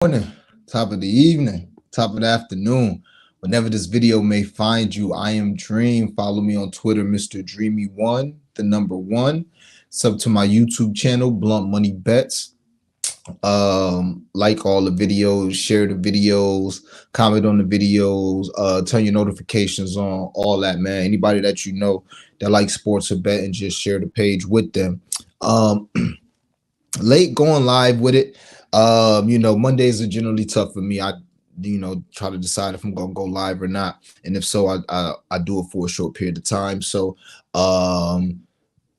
Morning, top of the evening, top of the afternoon. Whenever this video may find you, I am Dream. Follow me on Twitter, Mr. Dreamy1, the number one. Sub to my YouTube channel, Blunt Money Bets. Like all the videos, share the videos, comment on the videos, turn your notifications on, all that, man. Anybody that you know that likes sports or betting, just share the page with them. Um, Late going live with it. Mondays are generally tough for me. I try to decide if I'm gonna go live or not, and if so, I do it for a short period of time. So, oh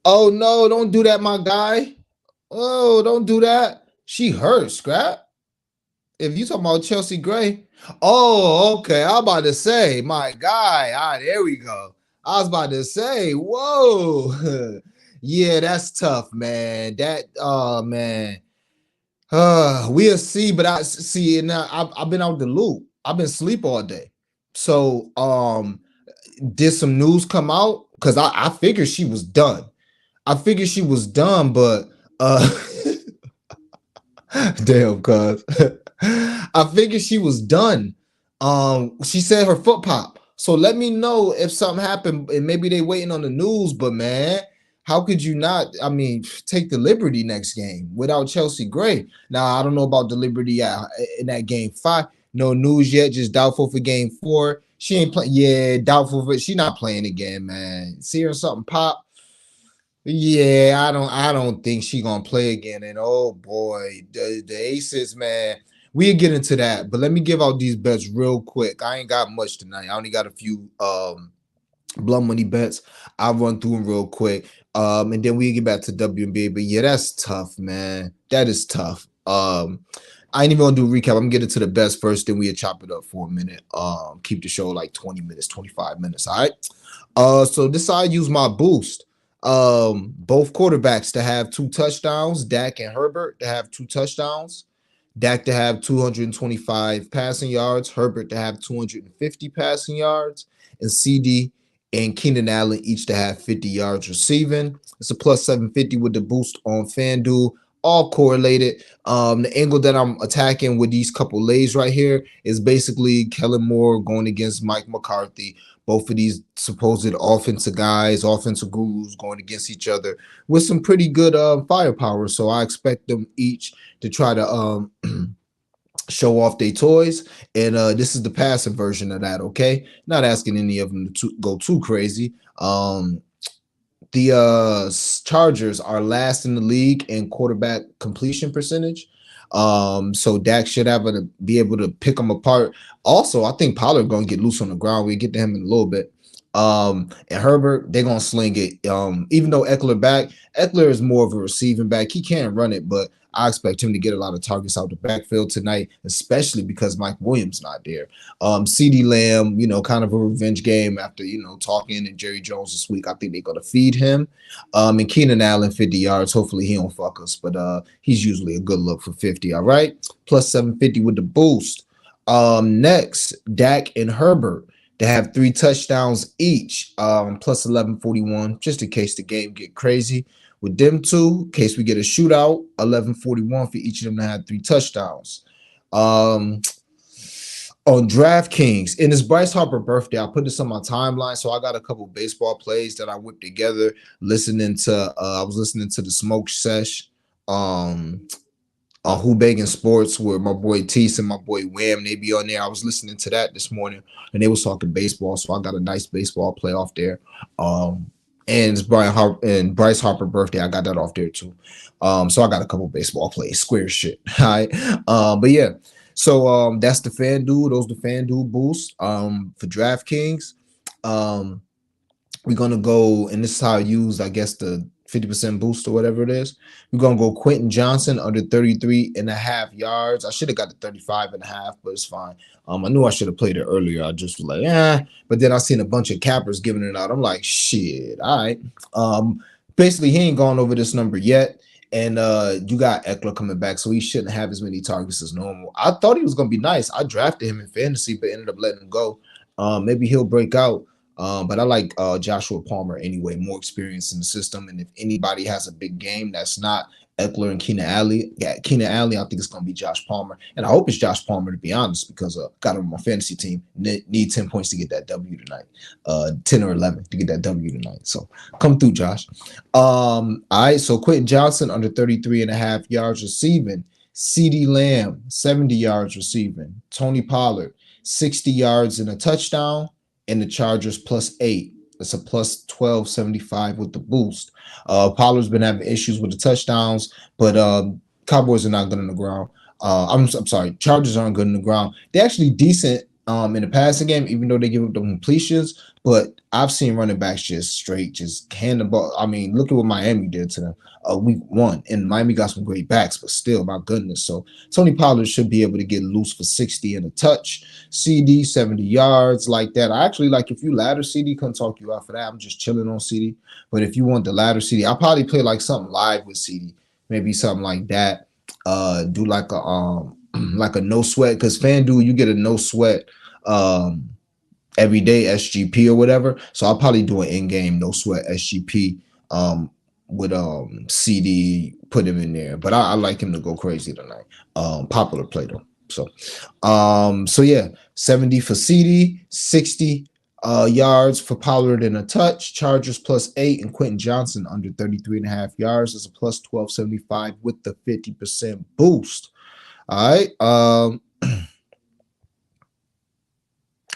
no, don't do that, my guy. Oh, don't do that. She hurt, Scrap. If you talking about Chelsea Gray, oh, okay. I was about to say, my guy. All right, there we go. I was about to say, whoa. Yeah, that's tough, man. Oh man. We'll see, but I see it now. I've been out the loop. I've been asleep all day. So did some news come out? Because I figured she was done. I figured she was done, but damn, cuz I figured she was done. She said her foot pop. So let me know if something happened and maybe they waiting on the news. But man, how could you not? I mean, take the Liberty next game without Chelsea Gray. Now I don't know about the Liberty in that game 5. No news yet. Just doubtful for game 4. She ain't playing. Yeah, doubtful for. She not playing again, man. See her something pop. Yeah, I don't think she gonna play again. And oh boy, the Aces, man. We'll get into that, but let me give out these bets real quick. I ain't got much tonight. I only got a few blood money bets. I'll run through them real quick. And then we get back to WNBA. But yeah, that's tough, man. That is tough. I ain't even gonna do a recap. I'm gonna get into the best first, then we'll chop it up for a minute. Keep the show like 20 minutes, 25 minutes. All right. So this I use my boost. Both quarterbacks to have 2 touchdowns, Dak and Herbert to have 2 touchdowns. Dak to have 225 passing yards, Herbert to have 250 passing yards, and CD and Keenan Allen each to have 50 yards receiving. It's a plus 750 with the boost on FanDuel. All correlated. The angle that I'm attacking with these couple lays right here is basically Kellen Moore going against Mike McCarthy. Both of these supposed offensive guys, offensive gurus going against each other with some pretty good firepower. So I expect them each to try to show off their toys. And this is the passive version of that, okay? Not asking any of them to go too crazy. The Chargers are last in the league in quarterback completion percentage. So Dak should be able to pick them apart. Also, I think Pollard gonna get loose on the ground. We get to him in a little bit. And Herbert, they're gonna sling it. Even though Eckler is more of a receiving back. He can run it, but I expect him to get a lot of targets out the backfield tonight, especially because Mike Williams not there. CD Lamb, kind of a revenge game after talking and Jerry Jones this week. I think they're gonna feed him. And Keenan Allen 50 yards. Hopefully he don't fuck us, but he's usually a good look for 50. All right, plus 750 with the boost. Next, Dak and Herbert to have 3 touchdowns each, plus 1141, just in case the game get crazy. With them two, in case we get a shootout, 1141 for each of them to have 3 touchdowns. On DraftKings, and it's Bryce Harper birthday. I put this on my timeline, so I got a couple baseball plays that I whipped together. I was listening to the Smoke Sesh. Who Begging Sports with my boy Tease and my boy Wham. They be on there. I was listening to that this morning and they was talking baseball. So I got a nice baseball play off there. And it's Bryce Harper birthday. I got that off there too. So I got a couple baseball plays, square shit. All right. But yeah. So that's the FanDuel. Those the FanDuel boosts. For DraftKings. We're gonna go, and this is how I use, I guess, the 50% boost or whatever it is. We're gonna go Quentin Johnson under 33.5 yards. I should have got the 35.5, but it's fine. I knew I should have played it earlier. I just was like, but then I seen a bunch of cappers giving it out. I'm like, shit, all right. Basically, he ain't gone over this number yet. And you got Eckler coming back, so he shouldn't have as many targets as normal. I thought he was gonna be nice. I drafted him in fantasy, but ended up letting him go. Maybe he'll break out. But I like Joshua Palmer anyway, more experience in the system. And if anybody has a big game that's not Eckler and Keenan Allen. Yeah, Keenan Allen, I think it's going to be Josh Palmer. And I hope it's Josh Palmer, to be honest, because got him on my fantasy team. Need 10 points to get that W tonight. 10 or 11 to get that W tonight. So come through, Josh. All right, so Quentin Johnson under 33.5 yards receiving. CeeDee Lamb, 70 yards receiving. Tony Pollard, 60 yards and a touchdown. And the Chargers +8. It's a +1275 with the boost. Pollard's been having issues with the touchdowns, but Cowboys are not good on the ground. I'm sorry, Chargers aren't good on the ground. They're actually decent in the passing game, even though they give up the completions. But I've seen running backs just hand the ball. I mean, look at what Miami did to them week 1. And Miami got some great backs, but still, my goodness. So Tony Pollard should be able to get loose for 60 and a touch. CD, 70 yards, like that. I actually like, if you ladder CD, couldn't talk you out for that. I'm just chilling on CD. But if you want the ladder CD, I'll probably play like something live with CD, maybe something like that. Do like a like a no sweat, because FanDuel, you get a no sweat everyday SGP or whatever. So I'll probably do an in-game no sweat SGP with CD, put him in there. But I like him to go crazy tonight. Popular play though. So yeah, 70 for CD, 60 yards for Pollard and a touch. Chargers +8, and Quentin Johnson under 33.5 yards is a +1275 with the 50% boost. All right.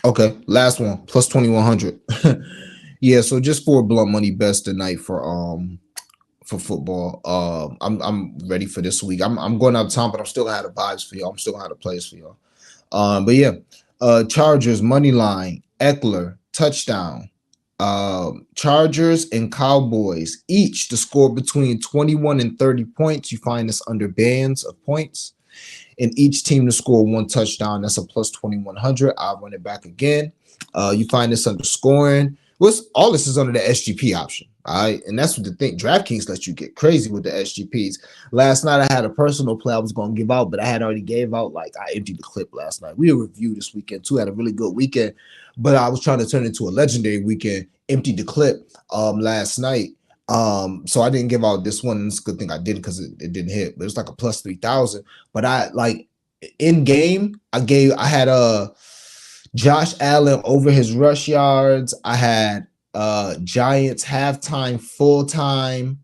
Okay, last one, +2100. Yeah, so just for blunt money best tonight for football. I'm ready for this week. I'm going out of town, but I'm still gonna have the vibes for y'all. I'm still gonna have the plays for y'all. But yeah, Chargers money line, Eckler touchdown. Chargers and Cowboys each to score between 21 and 30 points. You find this under bands of points. And each team to score 1 touchdown. That's a +2100. I'll run it back again. You find this under scoring. All this is under the SGP option. All right. And that's what the thing. DraftKings lets you get crazy with the SGPs. Last night I had a personal play I was going to give out, but I had already gave out. Like, I emptied the clip last night. We reviewed this weekend too. Had a really good weekend, but I was trying to turn it into a legendary weekend. Emptied the clip last night. So I didn't give out this one. It's a good thing I didn't, because it didn't hit, but it's like a +3000. But I like in game, I had Josh Allen over his rush yards. I had Giants halftime, full time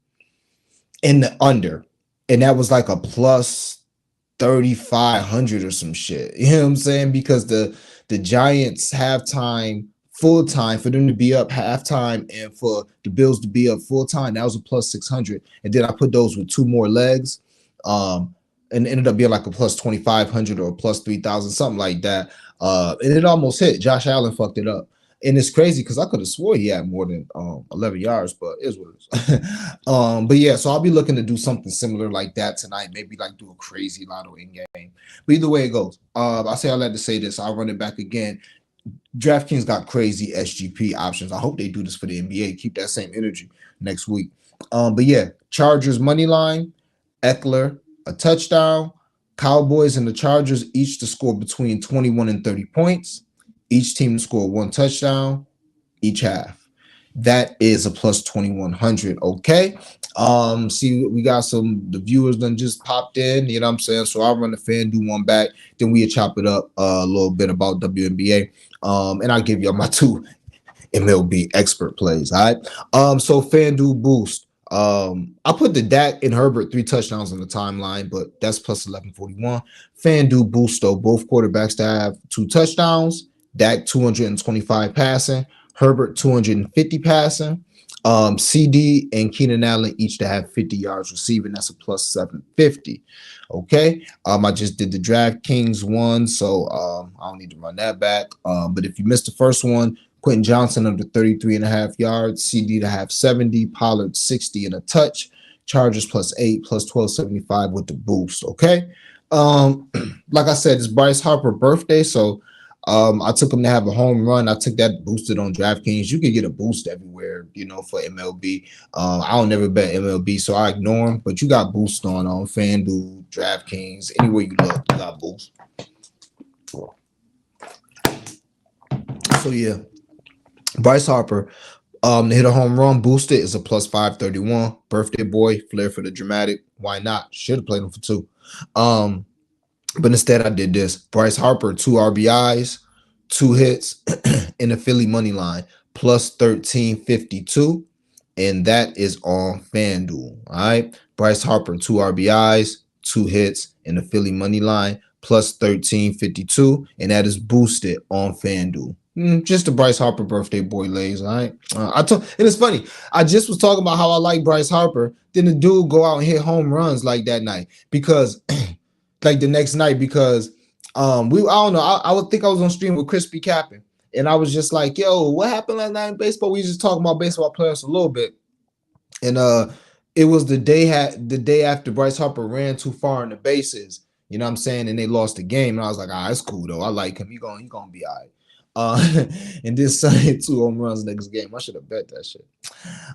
in the under, and that was like a +3500 or some shit. You know what I'm saying? Because the Giants halftime, full time, for them to be up halftime and for the Bills to be up full time, that was a +600. And then I put those with 2 more legs, and it ended up being like a +2500 or a +3000, something like that. And it almost hit. Josh Allen fucked it up. And it's crazy because I could have swore he had more than 11 yards, but it is what it is. But yeah, so I'll be looking to do something similar like that tonight. Maybe like do a crazy lotto in game. But either way it goes, I say I like to say this. I'll run it back again. DraftKings got crazy SGP options. I hope they do this for the NBA. Keep that same energy next week. But yeah, Chargers money line, Eckler a touchdown. Cowboys and the Chargers each to score between 21 and 30 points. Each team to score 1 touchdown each half. That is a +2100. Okay. See, we got the viewers done just popped in, you know what I'm saying? So I'll run the FanDuel one back, then we'll chop it up a little bit about WNBA. And I'll give you my 2 MLB expert plays. All right. So FanDuel boost. I put the Dak and Herbert 3 touchdowns on the timeline, but that's +1141. FanDuel boost though, both quarterbacks to have 2 touchdowns. Dak 225 passing, Herbert 250 passing. CD and Keenan Allen each to have 50 yards receiving. That's a +750. Okay. I just did the DraftKings one, so I don't need to run that back. But if you missed the first one, Quentin Johnson under 33.5 yards, CD to have 70, Pollard 60 and a touch, Chargers +8, +1275 with the boost. Okay. Like I said, it's Bryce Harper birthday, so I took him to have a home run. I took that boosted on DraftKings. You can get a boost everywhere, you know, for MLB. I don't never bet MLB, so I ignore them. But you got boost on FanDuel, DraftKings, anywhere you look, you got boost. So yeah, Bryce Harper To hit a home run boosted is a plus 531. Birthday boy, flair for the dramatic. Why not? Should have played him for two. Um, but instead I did this. Bryce Harper, 2 RBIs, 2 hits in the Philly money line, plus 1352. And that is on FanDuel. All right. Bryce Harper, 2 RBIs, 2 hits in the Philly money line, plus 1352. And that is boosted on FanDuel. Just a Bryce Harper birthday boy lays, all right. And it's funny. I just was talking about how I like Bryce Harper. Then the dude go out and hit home runs like that night because like the next night because I don't know, I would think I was on stream with Crispy Capping, and I was just like, yo, what happened last night in baseball? We just talking about baseball players a little bit. And it was the day after Bryce Harper ran too far in the bases, you know what I'm saying? And they lost the game. And I was like, it's cool though. I like him. He gonna be all right. And this Sunday, 2 home runs next game. I should have bet that shit.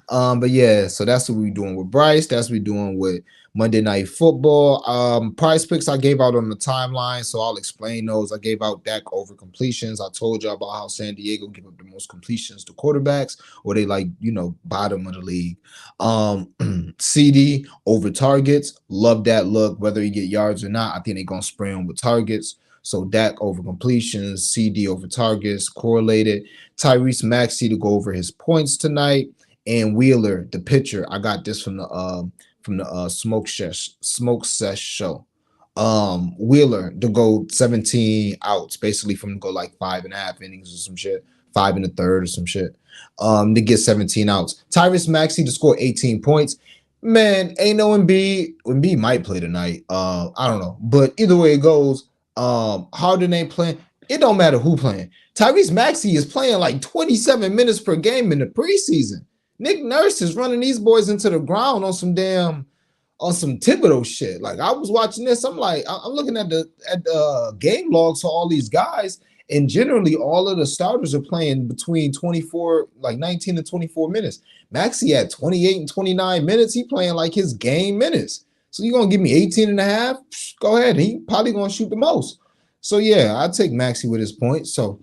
But yeah, so that's what we're doing with Bryce. That's what we're doing with Monday Night Football. Prize picks I gave out on the timeline, so I'll explain those. I gave out Dak over completions. I told you about how San Diego give up the most completions to quarterbacks, or they like, bottom of the league. CD over targets. Love that look. Whether you get yards or not, I think they're gonna spray him with targets. So Dak over completions, CD over targets, correlated. Tyrese Maxey to go over his points tonight. And Wheeler, the pitcher, I got this from the Smoke Sesh show. Wheeler to go 17 outs, basically from to go like 5.5 innings or some shit, 5 1/3 or some shit. To get 17 outs. Tyrese Maxey to score 18 points. Man, ain't no Embiid. Embiid might play tonight. I don't know, but either way it goes, Harden ain't playing. It don't matter who playing. Tyrese Maxey is playing like 27 minutes per game in the preseason. Nick Nurse is running these boys into the ground on some Thibodeau shit. Like I was watching this, I'm like, I'm looking at the game logs for all these guys, and generally all of the starters are playing between 24, like 19 to 24 minutes. Maxey at 28 and 29 minutes, he playing like his game minutes. So you're gonna give me 18 and a half? Go ahead. He probably gonna shoot the most. So yeah, I'd take Maxey with his points. So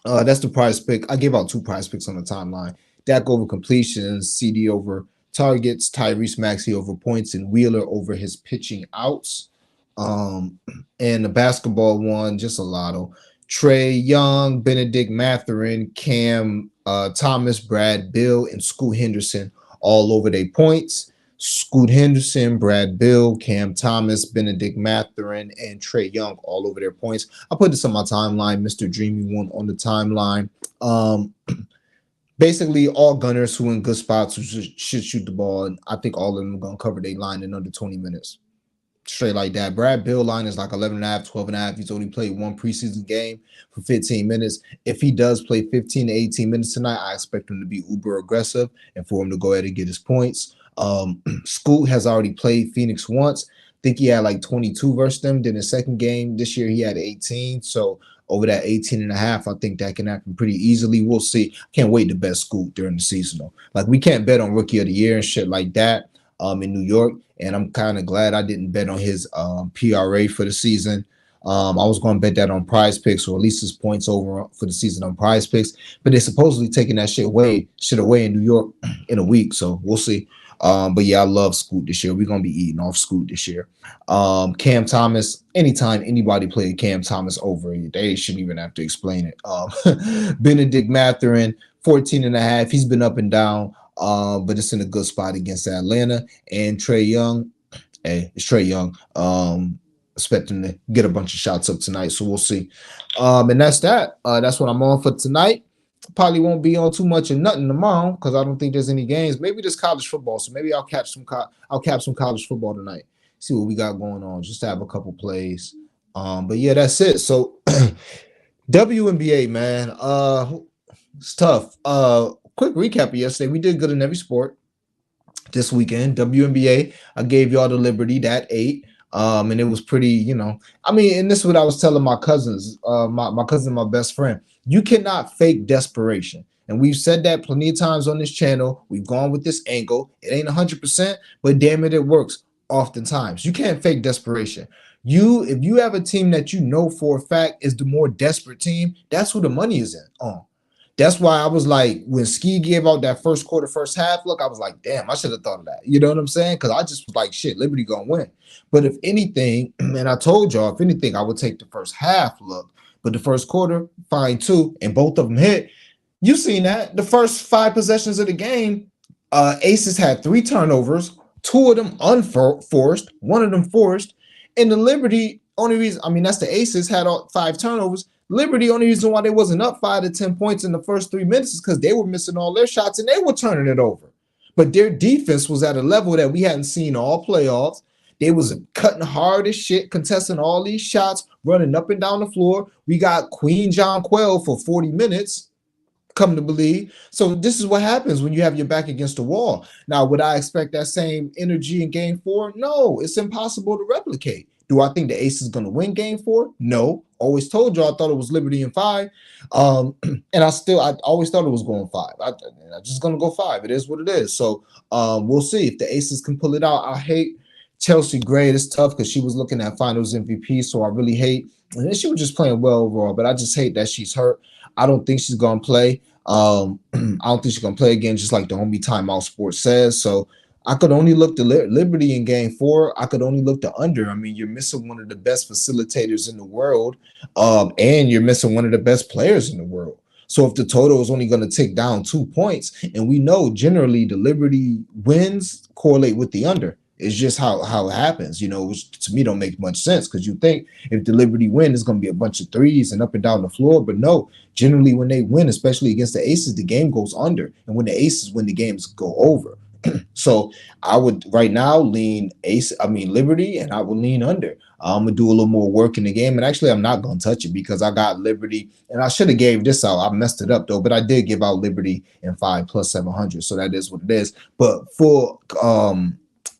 that's the prize pick. I gave out 2 prize picks on the timeline. Dak over completions, CD over targets, Tyrese Maxey over points, and Wheeler over his pitching outs. And the basketball one, just a lotto. Trae Young, Benedict Mathurin, Cam Thomas, Brad Bill, and Scoot Henderson all over their points. Scoot Henderson, Brad Bill, Cam Thomas, Benedict Mathurin, and Trae Young all over their points. I put this on my timeline. Mr. Dreamy one on the timeline. Basically, all gunners who in good spots who should shoot the ball, and I think all of them are going to cover their line in under 20 minutes. Straight like that. Brad Bill line is like 11.5, 12.5. He's only played 1 preseason game for 15 minutes. If he does play 15 to 18 minutes tonight, I expect him to be uber aggressive and for him to go ahead and get his points. Scoot has already played Phoenix once. I think he had like 22 versus them. Then his second game this year, he had 18. So over that 18 and a half, I think that can happen pretty easily. We'll see. Can't wait to bet Scoot during the season, though. Like, we can't bet on Rookie of the Year and shit like that in New York. And I'm kind of glad I didn't bet on his PRA for the season. I was going to bet that on Prize Picks, or at least his points over for the season on Prize Picks. But they're supposedly taking that shit away in New York in a week. So we'll see. But yeah, I love Scoot this year. We're gonna be eating off Scoot this year. Cam Thomas, anytime anybody played Cam Thomas over, they shouldn't even have to explain it. Benedict Mathurin, 14 and a half. He's been up and down, but it's in a good spot against Atlanta. And Trae Young, it's Trae Young. Expecting to get a bunch of shots up tonight, so we'll see. And that's that. That's what I'm on for tonight. Probably won't be on too much of nothing tomorrow because I don't think there's any games. Maybe there's college football, so maybe I'll cap some college football tonight. See what we got going on, just to have a couple plays. But yeah, that's it. So WNBA, man, it's tough. Quick recap of yesterday. We did good in every sport this weekend. WNBA, I gave y'all the Liberty that 8. And it was pretty, and this is what I was telling my cousins, my cousin, my best friend. You cannot fake desperation. And we've said that plenty of times on this channel. We've gone with this angle. It ain't 100%, but damn it works oftentimes. You can't fake desperation. If you have a team that you know for a fact is the more desperate team, that's who the money is in on. That's why I was like, when Ski gave out that first quarter, first half look, I was like, damn, I should have thought of that. You know what I'm saying? Because I just was like, shit, Liberty gonna win. But if anything, and I told y'all, if anything, I would take the first half look. But the first quarter, fine too, and both of them hit. You seen that the first 5 possessions of the game, Aces had 3 turnovers, 2 of them unforced, 1 of them forced, and the Liberty only reason, I mean, that's the Aces had all 5 turnovers. Liberty, only reason why they wasn't up 5 to 10 points in the first 3 minutes is because they were missing all their shots and they were turning it over. But their defense was at a level that we hadn't seen all playoffs. They was cutting hard as shit, contesting all these shots, running up and down the floor. We got Queen John Quell for 40 minutes, come to believe. So this is what happens when you have your back against the wall. Now, would I expect that same energy in game 4? No, it's impossible to replicate. Do I think the Ace is going to win game 4? No. Always told you I thought it was Liberty in 5. And I always thought it was going 5. I'm just going to go 5. It is what it is. So we'll see if the Aces can pull it out. I hate Chelsea Gray. It's tough because she was looking at finals MVP. So I really hate, and she was just playing well overall, but I just hate that she's hurt. I don't think she's going to play. I don't think she's going to play again, just like the homie Timeout Sports says. So I could only look to Liberty in game 4. I could only look to under. I mean, you're missing one of the best facilitators in the world, and you're missing one of the best players in the world. So if the total is only going to tick down 2 points, and we know generally the Liberty wins correlate with the under. It's just how it happens, you know, which to me don't make much sense because you think if the Liberty win, it's going to be a bunch of threes and up and down the floor. But no, generally when they win, especially against the Aces, the game goes under. And when the Aces win, the games go over. So I would right now lean Liberty, and I would lean under. I'm gonna do a little more work in the game, and actually I'm not gonna touch it because I got Liberty, and I should have gave this out. I messed it up though, but I did give out Liberty in 5 plus 700, so that is what it is. But for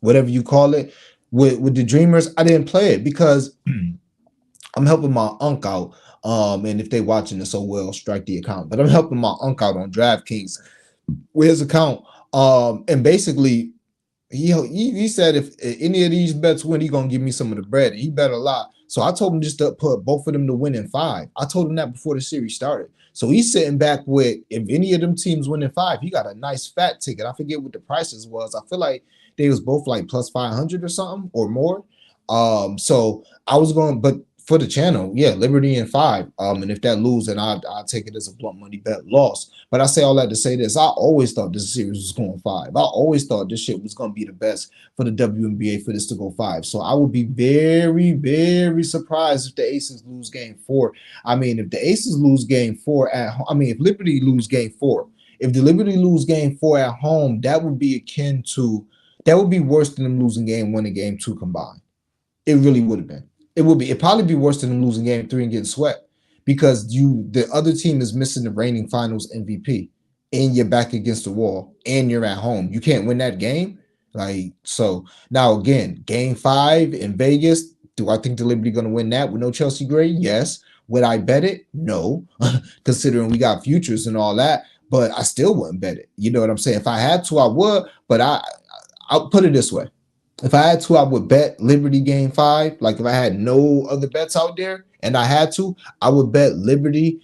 whatever you call it, with the Dreamers, I didn't play it because I'm helping my uncle out. And if they watching this, so well, strike the account. But I'm helping my uncle out on DraftKings with his account. And basically, he said if any of these bets win, he gonna give me some of the bread. And he bet a lot. So I told him just to put both of them to win in 5. I told him that before the series started. So he's sitting back with, if any of them teams win in 5, he got a nice fat ticket. I forget what the prices was. I feel like they was both like plus 500 or something or more. So I was going, but for the channel, yeah, Liberty in 5. And if that lose, then I'll take it as a blunt money bet loss. But I say all that to say this: I always thought this series was going 5. I always thought this shit was going to be the best for the WNBA for this to go 5. So I would be very, very surprised if the Aces lose game 4. I mean, if the Aces lose game 4 at home, I mean, if Liberty lose game 4, if the Liberty lose game 4 at home, that would be akin to, that would be worse than them losing game 1 and game 2 combined. It really would have been. It would be. It'd probably be worse than them losing game 3 and getting swept because the other team is missing the reigning finals MVP and you're back against the wall and you're at home. You can't win that game. Like, so now again, game 5 in Vegas. Do I think the Liberty going to win that with no Chelsea Gray? Yes. Would I bet it? No, considering we got futures and all that. But I still wouldn't bet it. You know what I'm saying? If I had to, I would. But I'll put it this way. If I had to, I would bet Liberty game 5. Like if I had no other bets out there and I had to, I would bet Liberty,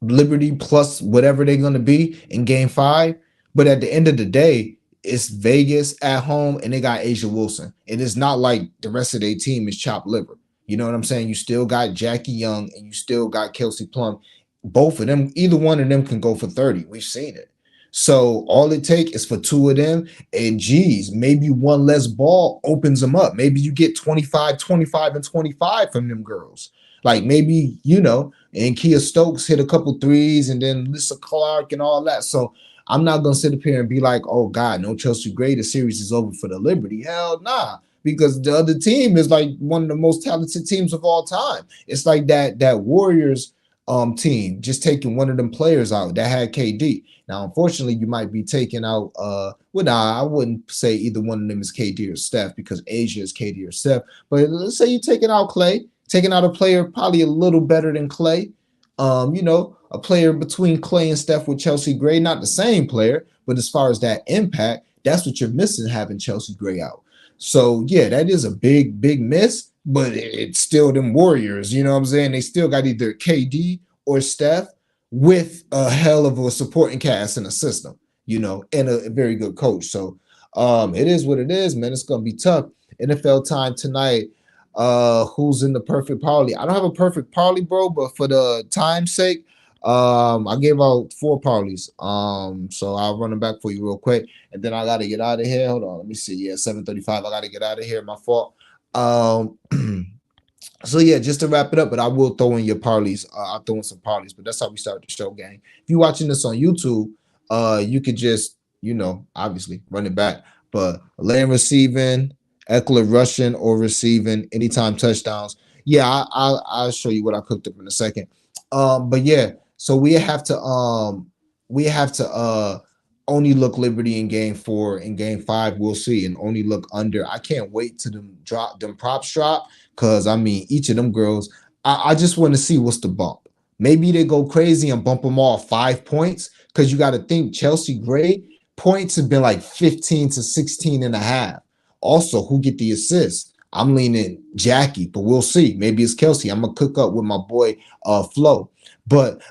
Liberty plus whatever they're going to be in game 5. But at the end of the day, it's Vegas at home and they got Asia Wilson. And it's not like the rest of their team is chopped liver. You know what I'm saying? You still got Jackie Young and you still got Kelsey Plum. Both of them, either one of them can go for 30. We've seen it. So all it takes is for 2 of them, and geez, maybe one less ball opens them up. Maybe you get 25, 25, and 25 from them girls. Like maybe, you know, and Kia Stokes hit a couple threes, and then Lisa Clark and all that. So I'm not going to sit up here and be like, oh, God, no Chelsea Gray, the series is over for the Liberty. Hell nah, because the other team is like one of the most talented teams of all time. It's like that Warriors team just taking one of them players out that had KD. Now, unfortunately, you might be taking out I wouldn't say either one of them is KD or Steph because Asia is KD or Steph. But let's say you're taking out Clay, taking out a player probably a little better than Clay. You know, a player between Clay and Steph with Chelsea Gray, not the same player, but as far as that impact, that's what you're missing having Chelsea Gray out. So yeah, that is a big, big miss. But it's still them Warriors, you know what I'm saying? They still got either KD or Steph. with a hell of a supporting cast and a system, and a very good coach. So it is what it is, man. It's gonna be tough. NFL time tonight. Who's in the perfect parlay? I don't have a perfect parlay, bro, but for the time's sake, I gave out 4 parlays. So I'll run them back for you real quick, and then I gotta get out of here. Hold on, let me see. Yeah, 7:35. I gotta get out of here. My fault. Um So yeah, just to wrap it up, but I will throw in your parlays. I'll throw in some parlays, but that's how we start the show, gang. If you're watching this on YouTube, you could just, obviously run it back. But Lamb receiving, Eckler rushing or receiving, anytime touchdowns. Yeah, I'll show you what I cooked up in a second. But yeah, so we have to only look Liberty in game 4. In game 5, we'll see, and only look under. I can't wait to them props drop. Cause I mean, each of them girls, I just want to see what's the bump. Maybe they go crazy and bump them all 5 points. Cause you got to think Chelsea Gray points have been like 15 to 16 and a half. Also, who get the assist? I'm leaning Jackie, but we'll see. Maybe it's Kelsey. I'm gonna cook up with my boy Flo. But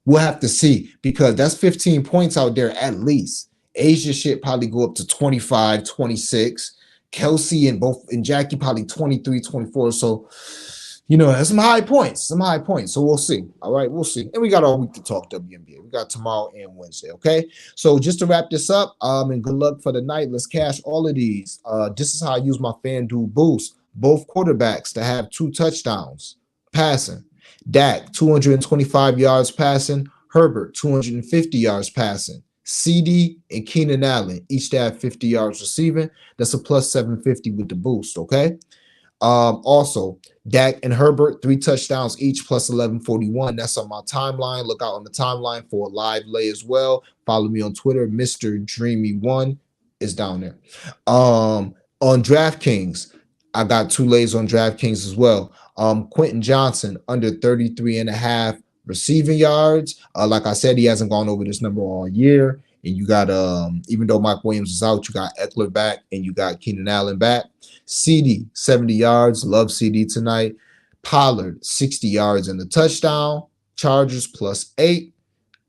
we'll have to see because that's 15 points out there at least. Asia shit probably go up to 25, 26. Kelsey and Jackie probably 23, 24. So, that's some high points, So we'll see. All right, we'll see. And we got all week to talk WNBA. We got tomorrow and Wednesday. Okay. So just to wrap this up, and good luck for the night. Let's cash all of these. This is how I use my FanDuel boost. Both quarterbacks to have 2 touchdowns passing. Dak, 225 yards passing. Herbert, 250 yards passing. CD and Keenan Allen, each to have 50 yards receiving. That's a plus 750 with the boost, okay? Also, Dak and Herbert, 3 touchdowns each, plus 1141. That's on my timeline. Look out on the timeline for a live lay as well. Follow me on Twitter. Mr. Dreamy1 is down there. On DraftKings, I got 2 lays on DraftKings as well. Quentin Johnson, under 33 and a half receiving yards. Like I said, he hasn't gone over this number all year. And you got even though Mike Williams is out, you got Eckler back and you got Keenan Allen back. CD 70 yards, love CD tonight. Pollard 60 yards and a touchdown. Chargers plus 8.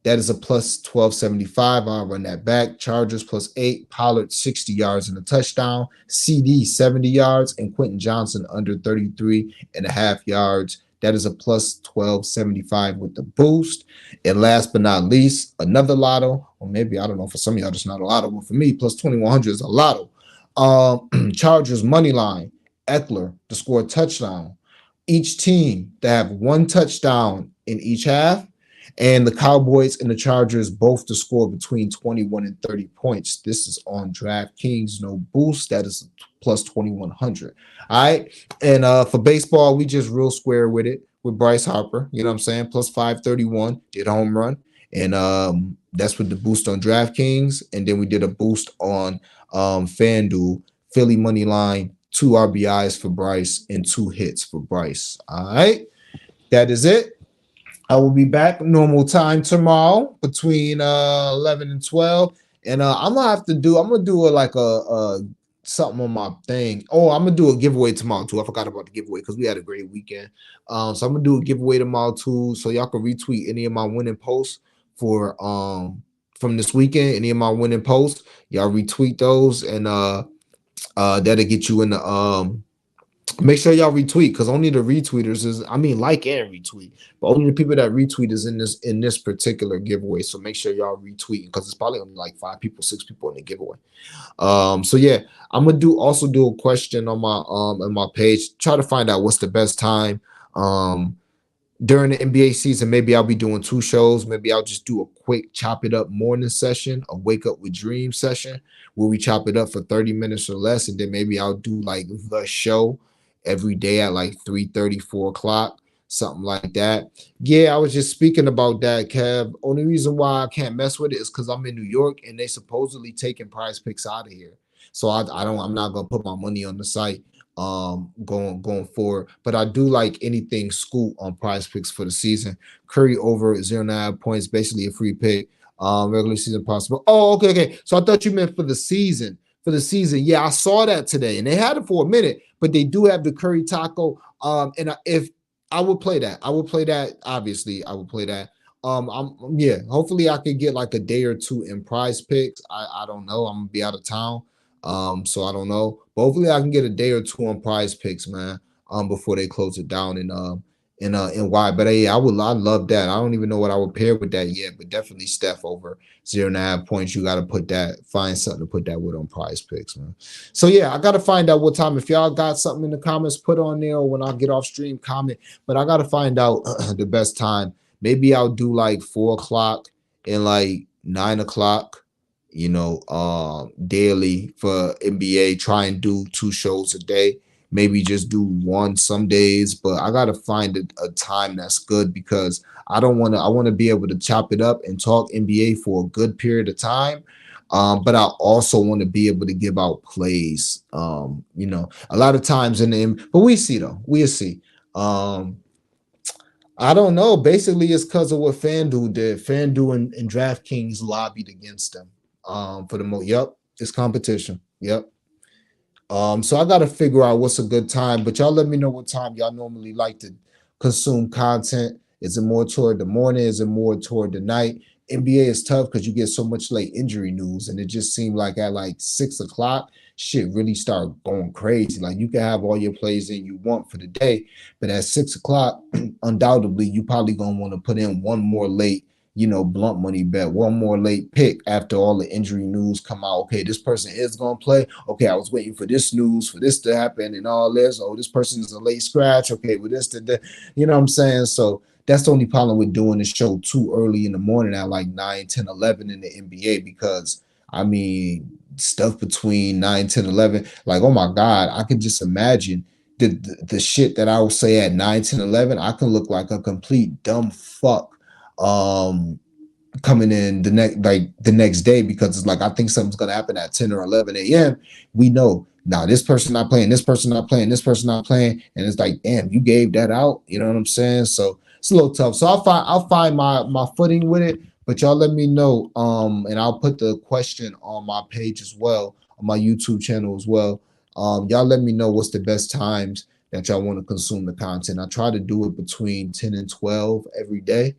That is a plus 1275. I'll run that back. Chargers plus 8. Pollard 60 yards and a touchdown. CD 70 yards and Quentin Johnson under 33 and a half yards. That is a plus 1275 with the boost. And last but not least, another lotto. Or maybe, I don't know, for some of y'all, it's not a lotto. But for me, plus 2100 is a lotto. Chargers money line. Eckler to score a touchdown. Each team to have 1 touchdown in each half. And the Cowboys and the Chargers both to score between 21 and 30 points. This is on DraftKings, no boost. That is plus 2100. All right. And for baseball, we just real square with it with Bryce Harper. You know what I'm saying? Plus 531, did a home run. And that's with the boost on DraftKings. And then we did a boost on FanDuel, Philly money line, 2 RBIs for Bryce and 2 hits for Bryce. All right. That is it. I will be back normal time tomorrow between 11 and 12. And I'm gonna do a something on my thing. Oh, I'm gonna do a giveaway tomorrow too. I forgot about the giveaway because we had a great weekend. So I'm gonna do a giveaway tomorrow too. So y'all can retweet any of my winning posts for from this weekend, any of my winning posts. Y'all retweet those and that'll get you in the make sure y'all retweet because only the retweeters like and retweet, but only the people that retweet is in this particular giveaway. So make sure y'all retweet because it's probably only like 5 people, 6 people in the giveaway. So yeah, I'm gonna do a question on my page. Try to find out what's the best time during the NBA season. Maybe I'll be doing 2 shows. Maybe I'll just do a quick chop it up morning session, a wake up with dream session where we chop it up for 30 minutes or less, and then maybe I'll do like the show every day at like 3:30, 4 o'clock, something like that. Yeah, I was just speaking about that, Kev. Only reason why I can't mess with it is because I'm in New York and they supposedly taking Prize Picks out of here. So I'm not gonna put my money on the site going forward. But I do like anything Scoot on Prize Picks for the season. Curry over 0.9 points, basically a free pick. Regular season possible. Oh, okay. So I thought you meant for the season. For the season, yeah, I saw that today, and they had it for a minute, but they do have the Curry Taco. And if I would play that, obviously, I would play that. Yeah, hopefully I could get like a day or two in prize picks. I don't know. I'm gonna be out of town. So I don't know. But hopefully I can get a day or two on prize picks, man. Before they close it down in why. But yeah, I love that. I don't even know what I would pair with that yet, but definitely Steph over 0.5 points. You gotta find something to put that with on prize picks, man. So yeah, I gotta find out what time. If y'all got something in the comments, put on there, or when I get off stream, comment. But I gotta find out the best time. Maybe I'll do like 4 o'clock and like 9 o'clock, daily for NBA. Try and do 2 shows a day. Maybe just do one some days, but I gotta find a time that's good because I want to be able to chop it up and talk NBA for a good period of time. But I also want to be able to give out plays. A lot of times but we see though, we'll see. Um, I don't know. Basically, it's because of what FanDuel did. FanDuel and DraftKings lobbied against them. For the most, yep, it's competition. Yep. So I gotta figure out what's a good time, but y'all let me know what time y'all normally like to consume content. Is it more toward the morning? Is it more toward the night? NBA is tough because you get so much late injury news, and it just seemed like at like 6 o'clock, shit really start going crazy. Like you can have all your plays in you want for the day, but at 6 o'clock, undoubtedly you probably gonna want to put in one more late blunt money bet, one more late pick after all the injury news come out. Okay, this person is gonna play. Okay, I was waiting for this news for this to happen and all this. Oh, this person is a late scratch. Okay, with this to that, you know what I'm saying? So that's the only problem with doing the show too early in the morning at like 9, 10, 11 in the NBA because I mean stuff between 9, 10, 11. Like, oh my God, I can just imagine the shit that I will say at 9, 10, 11. I can look like a complete dumb fuck coming in the next day because it's like I think something's gonna happen at 10 or 11 a.m. We know now this person not playing, this person not playing, this person not playing, and it's like, damn, you gave that out. You know what I'm saying? So it's a little tough. So I'll find my footing with it, but y'all let me know. And I'll put the question on my page as well, on my YouTube channel as well. Y'all let me know what's the best times that y'all want to consume the content. I try to do it between 10 and 12 every day.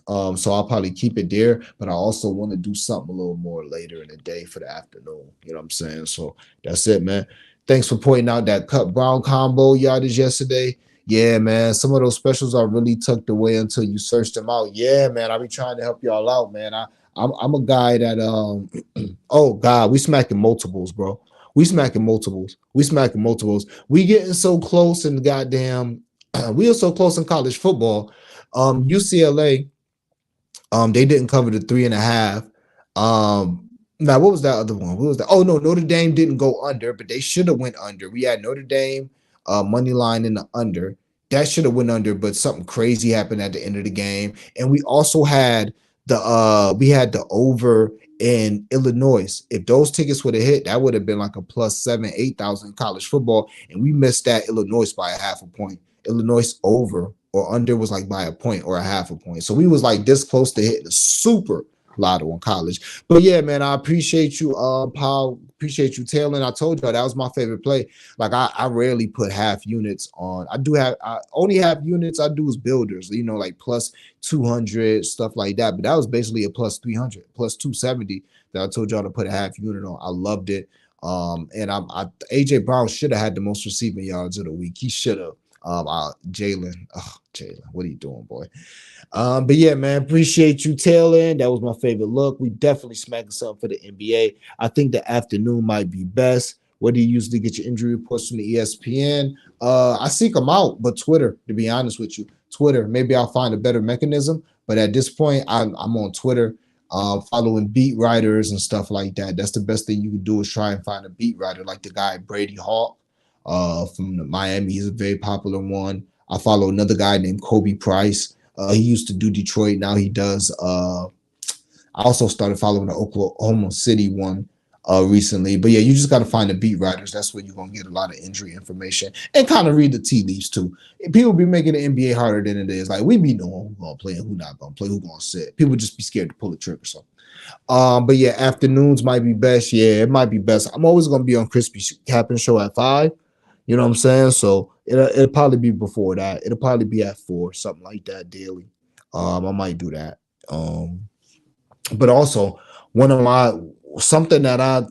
So I'll probably keep it there, but I also want to do something a little more later in the day for the afternoon. You know what I'm saying? So that's it, man. Thanks for pointing out that cut brown combo yardage yesterday. Yeah, man. Some of those specials are really tucked away until you search them out. Yeah, man. I be trying to help y'all out, man. I'm a guy that oh God, we smacking multiples, bro. We smacking multiples. We smacking multiples. We getting so close in goddamn we are so close in college football. UCLA, they didn't cover the 3.5. Now what was that other one? What was that? Oh no, Notre Dame didn't go under, but they should have went under. We had Notre Dame money line in the under. That should have went under, but something crazy happened at the end of the game. And we also had the over in Illinois. If those tickets would have hit, that would have been like a plus 7, 8,000 college football. And we missed that Illinois by a half a point. Illinois over or under was like by a point or a half a point. So we was like this close to hitting a super lotto in college. But yeah, man, I appreciate you, Paul. Appreciate you, Taylor. I told you that was my favorite play. Like I rarely put half units on. I only have units I do is builders, like plus 200, stuff like that. But that was basically a plus 300, plus 270 that I told y'all to put a half unit on. I loved it. And AJ Brown should have had the most receiving yards of the week. He should have. Jalen, what are you doing, boy? But yeah, man, appreciate you, Taylor. That was my favorite look. We definitely smacking something for the NBA. I think the afternoon might be best. Where do you usually get your injury reports from the ESPN? I seek them out, but Twitter, to be honest with you, Twitter. Maybe I'll find a better mechanism. But at this point, I'm on Twitter, following beat writers and stuff like that. That's the best thing you can do is try and find a beat writer like the guy Brady Hawk from Miami. He's a very popular one. I follow another guy named Kobe Price. He used to do Detroit. Now he does. I also started following the Oklahoma City one recently. But yeah, you just got to find the beat writers. That's where you're going to get a lot of injury information and kind of read the tea leaves too. People be making the NBA harder than it is. Like we be knowing who's going to play and who not going to play, who's going to sit. People just be scared to pull the trigger. So but yeah, afternoons might be best. Yeah, it might be best. I'm always going to be on Crispy Cap'n show at 5. You know what I'm saying? So it'll probably be before that. It'll probably be at 4, something like that daily. I might do that. But also one of my something that I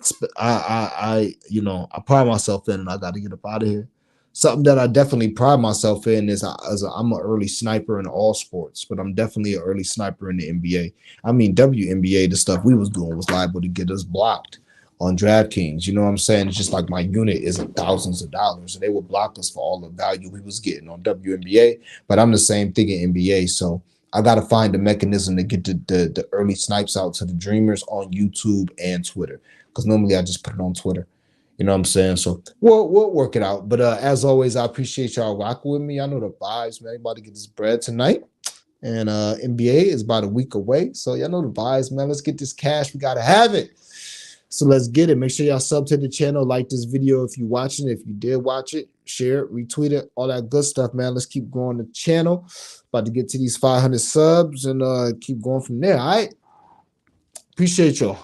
pride myself in, and I got to get up out of here. Something that I definitely pride myself in is I'm an early sniper in all sports, but I'm definitely an early sniper in the NBA. I mean, WNBA, the stuff we was doing was liable to get us blocked on DraftKings. You know what I'm saying? It's just like my unit isn't thousands of dollars, and they would block us for all the value we was getting on WNBA. But I'm the same thing in NBA, so I got to find a mechanism to get the early snipes out to the dreamers on YouTube and Twitter, because normally I just put it on Twitter. You know what I'm saying? So we'll work it out. But as always, I appreciate y'all rocking with me. I know the vibes, man. About to get this bread tonight. And NBA is about a week away. So y'all know the vibes, man. Let's get this cash. We gotta have it. So let's get it. Make sure y'all sub to the channel, like this video if you're watching it. If you did watch it, share it, retweet it, all that good stuff, man. Let's keep growing the channel. About to get to these 500 subs and keep going from there. All right. Appreciate y'all.